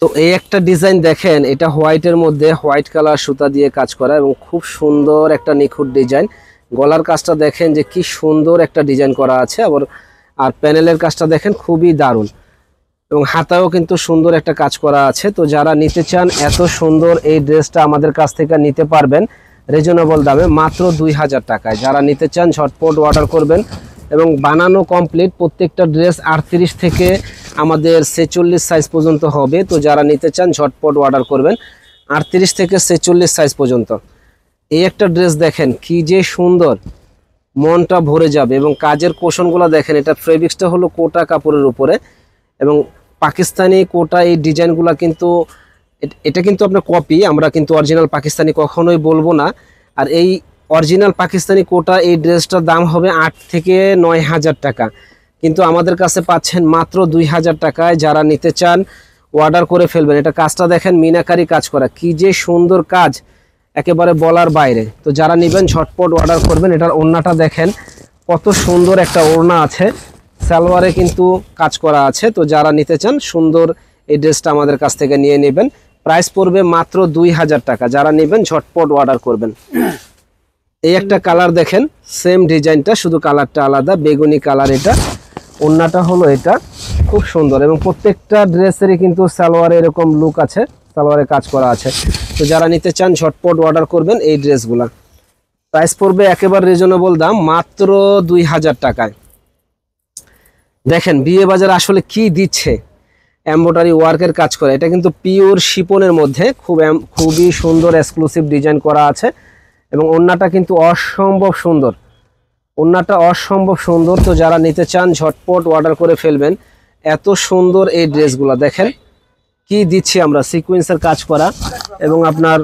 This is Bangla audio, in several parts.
তো এই একটা ডিজাইন দেখেন, এটা হোয়াইটের মধ্যে হোয়াইট কালার সুতা দিয়ে কাজ করা এবং খুব সুন্দর একটা নিখুঁত ডিজাইন। গলার কাজটা দেখেন যে কি সুন্দর একটা ডিজাইন করা আছে, আর প্যানেলের কাজটা দেখেন খুবই দারুণ এবং হাতায়ও কিন্তু সুন্দর একটা কাজ করা আছে। তো যারা নিতে চান এত সুন্দর এই ড্রেসটা আমাদের কাছ থেকে নিতে পারবেন রিজনেবল দামে, মাত্র 2000 টাকায়। যারা নিতে চান ঝটপট অর্ডার করবেন এবং বানানো কমপ্লিট। প্রত্যেকটা ড্রেস 38 থেকে আমাদের 46 সাইজ পর্যন্ত হবে। তো যারা নিতে চান ঝটপট অর্ডার করবেন 38 থেকে 46 সাইজ পর্যন্ত। এই একটা ড্রেস দেখেন কি যে সুন্দর, মনটা ভরে যাবে। এবং কাজের কোশনগুলো দেখেন, এটা ফেব্রিক্সটা হলো কোটা কাপড়ের উপরে এবং পাকিস্তানি কোটা। এই ডিজাইনগুলো কিন্তু এটা কিন্তু আপনার কপি, আমরা কিন্তু অরিজিনাল পাকিস্তানি কখনোই বলবো না। আর এই অরিজিনাল পাকিস্তানি কোটা এই ড্রেসটার দাম হবে 8 থেকে 9000 টাকা, কিন্তু আমাদের কাছে পাচ্ছেন মাত্র 2000 টাকায়। যারা নিতে চান অর্ডার করে ফেলবেন। এটা কাজটা দেখেন মিনাকারি কাজ করা, কি যে সুন্দর কাজ, একেবারে বলার বাইরে। তো যারা নেবেন ঝটপট অর্ডার করবেন। এটার ওড়নাটা দেখেন কত সুন্দর একটা ওড়না আছে, সালোয়ারে কিন্তু কাজ করা আছে। তো যারা নিতে চান সুন্দর এই ড্রেসটা আমাদের কাছ থেকে নিয়ে নেবেন। প্রাইস পড়বে মাত্র 2000 টাকা। যারা নেবেন ঝটপট অর্ডার করবেন। এই একটা কালার দেখেন, সেম ডিজাইনটা, শুধু কালারটা আলাদা, বেগুনি কালার। এটা ওড়নাটা হলো এটা, খুব সুন্দর এবং প্রত্যেকটা ড্রেসেরই কিন্তু সালোয়ারে এরকম লুক আছে, সালোয়ারে কাজ করা আছে। তো যারা নিতে চান ঝটপট অর্ডার করবেন এই ড্রেসগুলা। প্রাইস পড়বে একেবারে রিজনেবল দাম, মাত্র 2000 টাকায়। দেখেন বিয়ে বাজার আসলে কি দিচ্ছে, এমব্রয়ডারি ওয়ার্কের কাজ করে। এটা কিন্তু পিওর শিপনের মধ্যে খুবই সুন্দর এক্সক্লুসিভ ডিজাইন করা আছে এবং ওড়নাটা কিন্তু অসম্ভব সুন্দর, ওড়নাটা অসম্ভব সুন্দর। তো যারা নিতে চান ঝটপট অর্ডার করে ফেলবেন। এত সুন্দর এই ড্রেসগুলো দেখেন কি দিচ্ছি আমরা, সিকোয়েন্সের কাজ করা এবং আপনার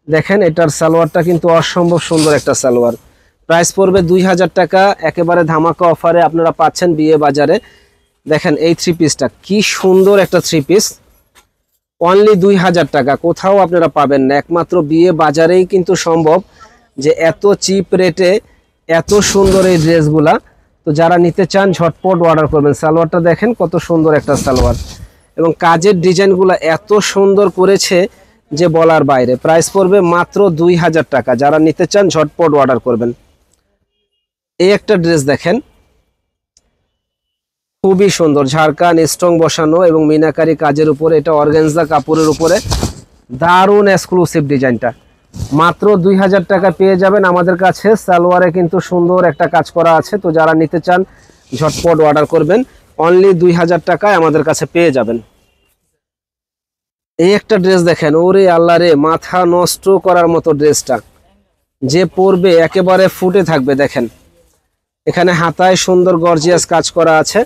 দেখেন এটার সালোয়ারটা কিন্তু অসম্ভব সুন্দর একটা সালোয়ার। প্রাইস পড়বে 2000 টাকা, একেবারে ধামাকা অফারে আপনারা পাচ্ছেন বিয়ে বাজারে। দেখেন এই থ্রি পিসটা কি সুন্দর একটা থ্রি পিস, অনলি 2000 টাকা। কোথাও আপনারা পাবেন না, একমাত্র বিয়ে বাজারেই কিন্তু সম্ভব যে এত চিপ রেটে এত সুন্দর এই ড্রেসগুলা। তো যারা নিতে চান ঝটপট অর্ডার করবেন। সালোয়ারটা দেখেন কত সুন্দর একটা সালোয়ার এবং কাজের ডিজাইনগুলো এত সুন্দর করেছে যে বলার বাইরে। প্রাইস পড়বে মাত্র 2000 টাকা। যারা নিতে চান ঝটপট অর্ডার করবেন। এই একটা ড্রেস দেখেন খুবই সুন্দর, ঝাড়খান স্ট্রং বসানো এবং মিনাকারি কাজের উপরে, এটা অর্গানজা কাপড়ের উপরে, দারুণ এক্সক্লুসিভ ডিজাইনটা। মাত্র 2000 টাকা পেয়ে যাবেন আমাদের কাছে। সালোয়ারে কিন্তু সুন্দর একটা কাজ করা আছে। তো যারা নিতে চান ঝটপট অর্ডার করবেন, অনলি 2000 টাকায় আমাদের কাছে পেয়ে যাবেন। এই একটা ড্রেস দেখেন, ওরে আল্লাহ রে, মাথা নষ্ট করার মতো ড্রেসটা, যে পরবে একেবারে ফুটে থাকবে। দেখেন এখানে হাতায় সুন্দর গর্জিয়াস কাজ করা আছে।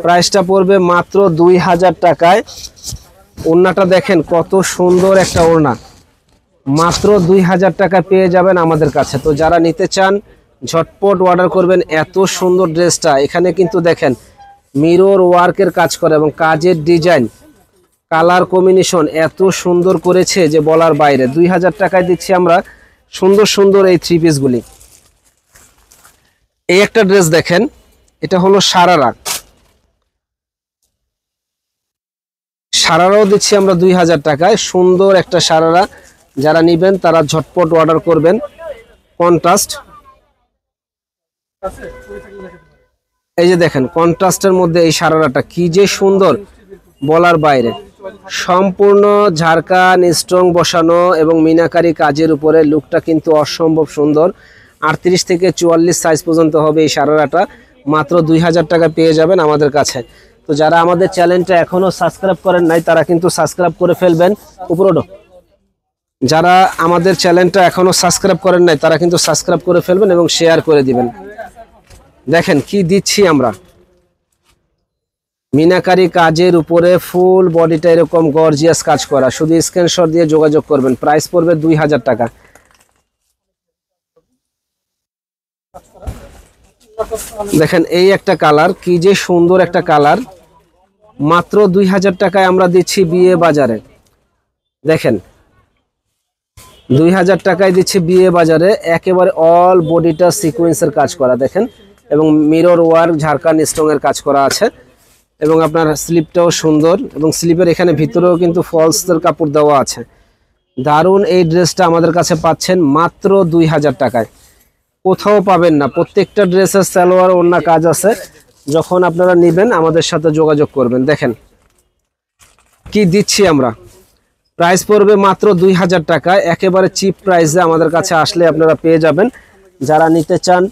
প্রাইসটা পড়বে মাত্র 2000 টাকায়। ওড়নাটা দেখেন কত সুন্দর একটা ওড়না, মাত্র 2000 টাকা পেয়ে যাবেন আমাদের কাছে। তো যারা নিতে চান ঝটপট অর্ডার করবেন। এত সুন্দর ড্রেসটা, এখানে কিন্তু দেখেন মিরর ওয়ার্কের কাজ করে এবং কাজের ডিজাইন, কালার কম্বিনেশন এত সুন্দর করেছে যে বলার বাইরে। 2000 টাকায় দিচ্ছি আমরা সুন্দর সুন্দর এই থ্রি পিসগুলি। এই একটা ড্রেস দেখেন, এটা হলো সারারা, সারারাও দিচ্ছি আমরা 2000 টাকায়। সুন্দর একটা সারারা, যারা নেবেন তারা ঝটপট অর্ডার করবেন। কন্ট্রাস্ট, এই যে দেখেন কন্ট্রাস্টের মধ্যে এই সারারাটা কি যে সুন্দর বলার বাইরে। সম্পূর্ণ ঝাড়খান স্ট্রং বসানো এবং মিনাকারি কাজের উপরে, লুকটা কিন্তু অসম্ভব সুন্দর। 38 থেকে 44 সাইজ পর্যন্ত হবে এই সারারাটা। মাত্র 2000 টাকা পেয়ে যাবেন আমাদের কাছে। তো যারা আমাদের চ্যানেলটা এখনো সাবস্ক্রাইব করেন নাই তারা কিন্তু সাবস্ক্রাইব করে ফেলবেন। উপরোডো, যারা আমাদের চ্যানেলটা এখনো সাবস্ক্রাইব করেন নাই তারা কিন্তু সাবস্ক্রাইব করে ফেলবেন এবং শেয়ার করে দিবেন। দেখেন কি দিচ্ছি আমরা, মিনাকারি কাজের উপরে ফুল বডিটা এরকম গর্জিয়াস কাজ করা। শুধু স্ক্রিনশট দিয়ে যোগাযোগ করবেন। প্রাইস পড়বে 2000 টাকা। দেখেন এই একটা কালার, কি যে সুন্দর একটা কালার, মাত্র 2000 টাকায় আমরা দিচ্ছি বিয়ে বাজারে। দেখেন 2000 টাকায় দিচ্ছি বিয়ে বাজারে। একেবারে অল বডিটা সিকোয়েন্সের কাজ করা দেখেন এবং মিরর ওয়ার্ক ঝাড়খান স্ট্রং এর কাজ করা আছে। এবং আপনার স্লিপটাও সুন্দর, এবং স্লিপের এখানে ভিতরেও কিন্তু ফলসের কাপড় দেওয়া আছে। দারুণ এই ড্রেসটা আমাদের কাছে পাচ্ছেন মাত্র 2000 টাকায়, কোথাও পাবেন না। প্রত্যেকটা ড্রেসের সালোয়ার ওড়না কাজ আছে। যখন আপনারা নেবেন আমাদের সাথে যোগাযোগ করবেন। দেখেন কি দিচ্ছি আমরা, প্রাইস পড়বে মাত্র 2000 টাকায়, একেবারে চিপ প্রাইসে আমাদের কাছে আসলে আপনারা পেয়ে যাবেন। যারা নিতে চান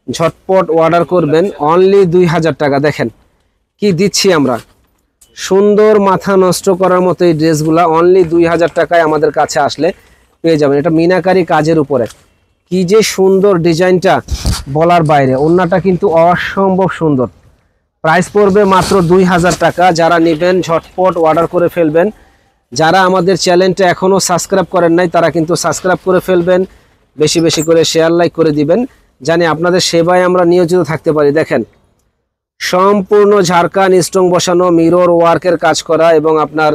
ঝটপট অর্ডার করবেন, অনলি 2000 টাকা। দেখেন কি দিচ্ছি আমরা, সুন্দর মাথা নষ্ট করার মতো এই ড্রেসগুলা অনলি 2000 টাকায় আমাদের কাছে আসলে পেয়ে যাবেন। এটা মিনাকারি কাজের উপরে, কি যে সুন্দর ডিজাইনটা বলার বাইরে। ওড়নাটা কিন্তু অসম্ভব সুন্দর। প্রাইস পড়বে মাত্র 2000 টাকা। যারা নেবেন ঝটপট অর্ডার করে ফেলবেন। যারা আমাদের চ্যানেলটা এখনও সাবস্ক্রাইব করেন নাই তারা কিন্তু সাবস্ক্রাইব করে ফেলবেন, বেশি বেশি করে শেয়ার লাইক করে দিবেন, জানি আপনাদের সেবায় আমরা নিয়োজিত থাকতে পারি। দেখেন সম্পূর্ণ ঝাড়খান স্টোন বসানো, মিরর ওয়ার্কের কাজ করা, এবং আপনার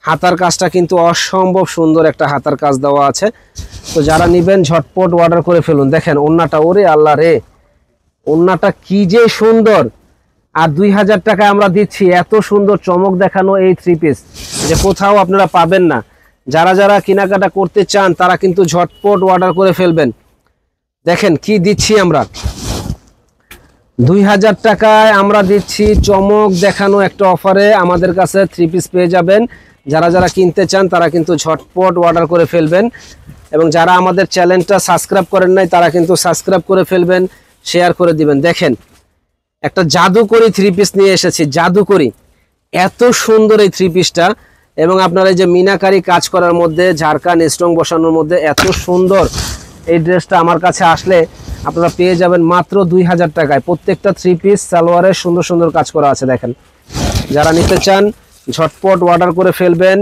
হাতার কাজটা কিন্তু অসম্ভব সুন্দর একটা হাতার কাজ দেওয়া আছে। তো যারা নেবেন ঝটপট অর্ডার করে ফেলুন। দেখেন ওড়নাটা, ওরে আল্লাহ রে, ওড়নাটা কি যে সুন্দর। আর 2000 টাকায় আমরা দিচ্ছি এত সুন্দর চমক দেখানো এই থ্রি পিস, যে কোথাও আপনারা পাবেন না। যারা যারা কেনাকাটা করতে চান তারা কিন্তু ঝটপট অর্ডার করে ফেলবেন। দেখেন কি দিচ্ছি আমরা, 2000 টাকায় আমরা দিচ্ছি চমক দেখানো একটা অফারে আমাদের কাছে থ্রি পিস পেয়ে যাবেন। যারা যারা কিনতে চান তারা কিন্তু ঝটপট অর্ডার করে ফেলবেন, এবং যারা আমাদের চ্যানেলটা সাবস্ক্রাইব করেন নাই তারা কিন্তু সাবস্ক্রাইব করে ফেলবেন, শেয়ার করে দিবেন। দেখেন একটা জাদুকরি থ্রি পিস নিয়ে এসেছি, জাদুকরি, এত সুন্দর এই থ্রি পিসটা। এবং আপনারা এই যে মিনাকারি কাজ করার মধ্যে, ঝাড়খান স্টোন বসানোর মধ্যে এত সুন্দর এই ড্রেসটা আমার কাছে আসলে আপনারা পেয়ে যাবেন মাত্র 2000 টাকায়। প্রত্যেকটা থ্রি পিস সালোয়ারের সুন্দর সুন্দর কাজ করা আছে। দেখেন যারা নিতে চান ঝটপট অর্ডার করে ফেলবেন,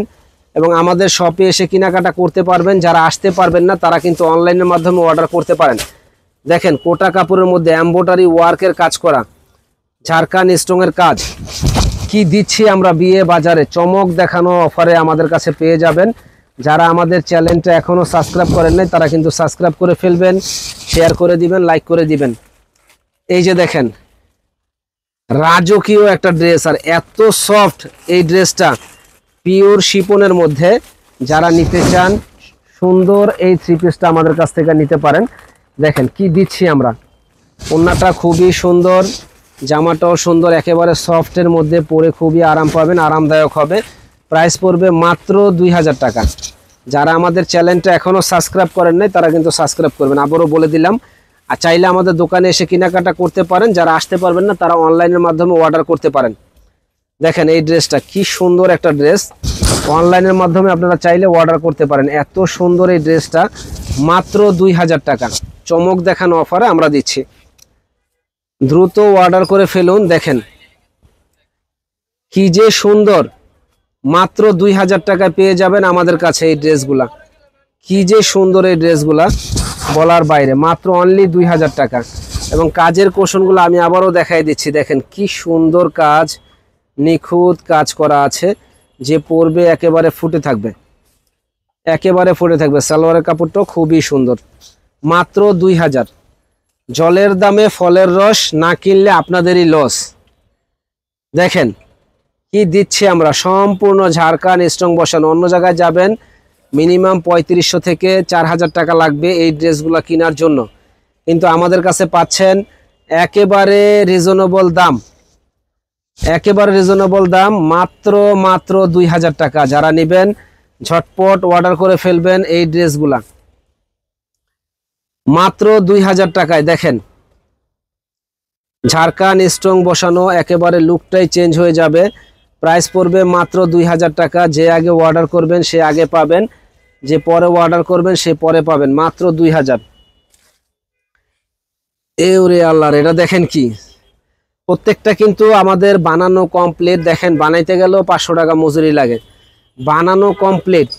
এবং আমাদের শপে এসে কেনাকাটা করতে পারবেন। যারা আসতে পারবেন না তারা কিন্তু অনলাইনের মাধ্যমে অর্ডার করতে পারেন। দেখেন কোটা কাপড়ের মধ্যে এমব্রয়ডারি ওয়ার্কের কাজ করা, ঝাড়খান স্টোনের কাজ, কি দিচ্ছি আমরা বিয়ে বাজারে চমক দেখানো অফারে আমাদের কাছে পেয়ে যাবেন। যারা আমাদের চ্যানেলটা এখনো সাবস্ক্রাইব করেন নাই তারা কিন্তু সাবস্ক্রাইব করে ফেলবেন, শেয়ার করে দিবেন, লাইক করে দিবেন। এই যে দেখেন রাজকীয় একটা ড্রেস, আর এত সফট এই ড্রেসটা, পিওর শিপনের মধ্যে। যারা নিতে চান সুন্দর এই থ্রি পিসটা আমাদের কাছ থেকে নিতে পারেন। দেখেন কি দিচ্ছি আমরা, ওড়নাটা খুবই সুন্দর, জামাটাও সুন্দর, একেবারে সফটের মধ্যে পরে খুবই আরাম পাবেন, আরামদায়ক হবে। প্রাইস পড়বে মাত্র 2000 টাকা। যারা আমাদের চ্যানেলটা এখনও সাবস্ক্রাইব করেন নাই তারা কিন্তু সাবস্ক্রাইব করবেন, আবারও বলে দিলাম। আর চাইলে আমাদের দোকানে এসে কেনাকাটা করতে পারেন। যারা আসতে পারবেন না তারা অনলাইনের মাধ্যমে অর্ডার করতে পারেন। দেখেন এই ড্রেসটা কি সুন্দর একটা ড্রেস, অনলাইনের মাধ্যমে আপনারা চাইলে অর্ডার করতে পারেন। এত সুন্দর এই ড্রেসটা মাত্র 2000 টাকা, চমক দেখানো অফারে আমরা দিচ্ছি। দ্রুত অর্ডার করে ফেলুন। দেখেন কি যে সুন্দর, মাত্র 2000 টাকায় পেয়ে যাবেন আমাদের কাছে এই ড্রেসগুলা। কি যে সুন্দর এই ড্রেসগুলা বলার বাইরে, মাত্র অনলি 2000 টাকা। এবং কাজের কৌশলগুলো আমি আবারও দেখাই দিচ্ছি। দেখেন কি সুন্দর কাজ, নিখুঁত কাজ করা আছে, যে পরবে একেবারে ফুটে থাকবে, একেবারে ফুটে থাকবে। সালোয়ারের কাপড়টাও খুবই সুন্দর, মাত্র 2000। জলের দামে ফলের রস, না কিনলে আপনাদেরই লস। দেখেন কি দিচ্ছি আমরা, সম্পূর্ণ ঝাড়খান স্টোন বসানো। অন্য জায়গায় যাবেন মিনিমাম 3500 থেকে 4000 টাকা লাগবে এই ড্রেসগুলো কেনার জন্য, কিন্তু আমাদের কাছে পাচ্ছেন একেবারে রিজনেবল দাম, একেবারে রিজনেবল দাম, মাত্র 2000 টাকা। যারা নেবেন ঝটপট অর্ডার করে ফেলবেন এই ড্রেসগুলা মাত্র 2000 টাকায়। দেখেন ঝাড়খান স্টোন বসানো, একেবারে লুকটাই চেঞ্জ হয়ে যাবে। প্রাইস পড়বে মাত্র 2000 টাকা। যে আগে অর্ডার করবেন সে আগে পাবেন, যে পরে অর্ডার করবেন সে পরে পাবেন, মাত্র 2000। এরে আল্লাহর, এটা দেখেন কি, প্রত্যেকটা কিন্তু আমাদের বানানো কমপ্লিট। দেখেন বানাইতে গেলেও 500 টাকা মজুরি লাগে, বানানো কমপ্লিট,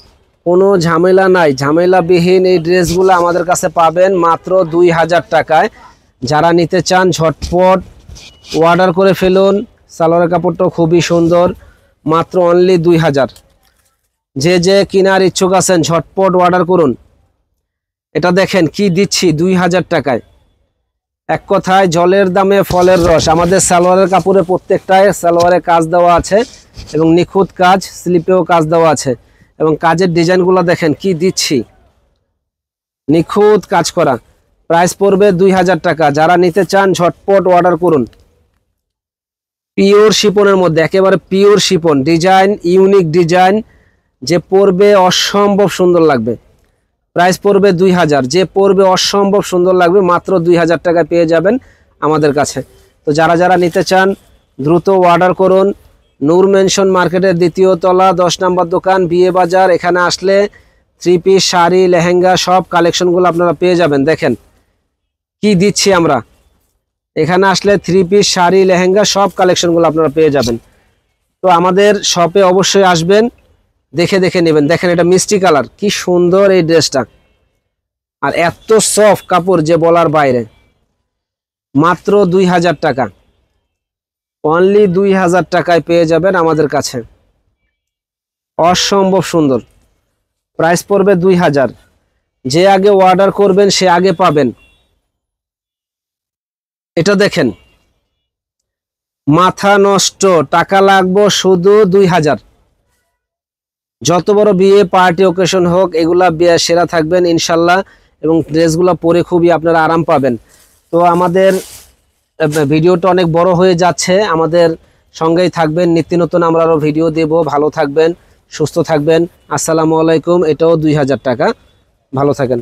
কোনো ঝামেলা নাই। ঝামেলাবিহীন এই ড্রেসগুলো আমাদের কাছে পাবেন মাত্র 2000 টাকায়। যারা নিতে চান ঝটপট অর্ডার করে ফেলুন। সালোয়ারের কাপড়টাও খুবই সুন্দর, মাত্র অনলি 2000। যে যে কেনার ইচ্ছুক আছেন ঝটপট অর্ডার করুন। এটা দেখেন কি দিচ্ছি 2000 টাকায়, এক কথায় জলের দামে ফলের রস। আমাদের সালোয়ারের কাপড়ে প্রত্যেকটায় সালোয়ারে কাজ দেওয়া আছে এবং নিখুঁত কাজ, স্লিপেও কাজ দেওয়া আছে এবং কাজের ডিজাইনগুলো দেখেন কি দিচ্ছি, নিখুঁত কাজ করা। প্রাইস পড়বে 2000 টাকা। যারা নিতে চান ঝটপট অর্ডার করুন। পিওর শিপনের মধ্যে, একেবারে pure Shipon, design unique design, যে পরবে অসম্ভব সুন্দর লাগবে। প্রাইস পড়বে 2000, যে পরবে অসম্ভব সুন্দর লাগবে, মাত্র 2000 টাকায় পেয়ে যাবেন আমাদের কাছে। তো যারা যারা নিতে চান দ্রুত অর্ডার করুন। নূর মেনশন মার্কেটের 2য় তলা 10 নম্বর দোকান, বিয়ে বাজার। এখানে আসলে 3 পিস শাড়ি, লেহেঙ্গা সব কালেকশনগুলো আপনারা পেয়ে যাবেন। দেখেন কি দিচ্ছি আমরা, এখানে আসলে 3 পিস শাড়ি, লেহেঙ্গা সব কালেকশনগুলো আপনারা পেয়ে যাবেন। তো আমাদের শপে অবশ্যই আসবেন, দেখে দেখে নেবেন। দেখেন এটা মিষ্টি কালার, কি সুন্দর এই ড্রেসটা, আর এত সফট কাপড় যে বলার বাইরে। মাত্র 2000 টাকা, অনলি 2000 টাকায় পেয়ে যাবেন আমাদের কাছে। অসম্ভব সুন্দর, প্রাইস পড়বে 2000। যে আগে অর্ডার করবেন সে আগে পাবেন। এটা দেখেন, মাথা নষ্ট, টাকা লাগবে শুধু 2000। যত বড় বিয়ে পার্টি ওকেশন হোক, এগুলা সেরা থাকবেন ইনশাল্লাহ, এবং ড্রেসগুলো পরে খুবই আপনারা আরাম পাবেন। তো আমাদের ভিডিওটা অনেক বড় হয়ে যাচ্ছে, আমাদের সঙ্গেই থাকবেন, নিত্য নতুন আমরা আরও ভিডিও দেব। ভালো থাকবেন, সুস্থ থাকবেন। আসসালামু আলাইকুম। এটাও 2000 টাকা। ভালো থাকেন।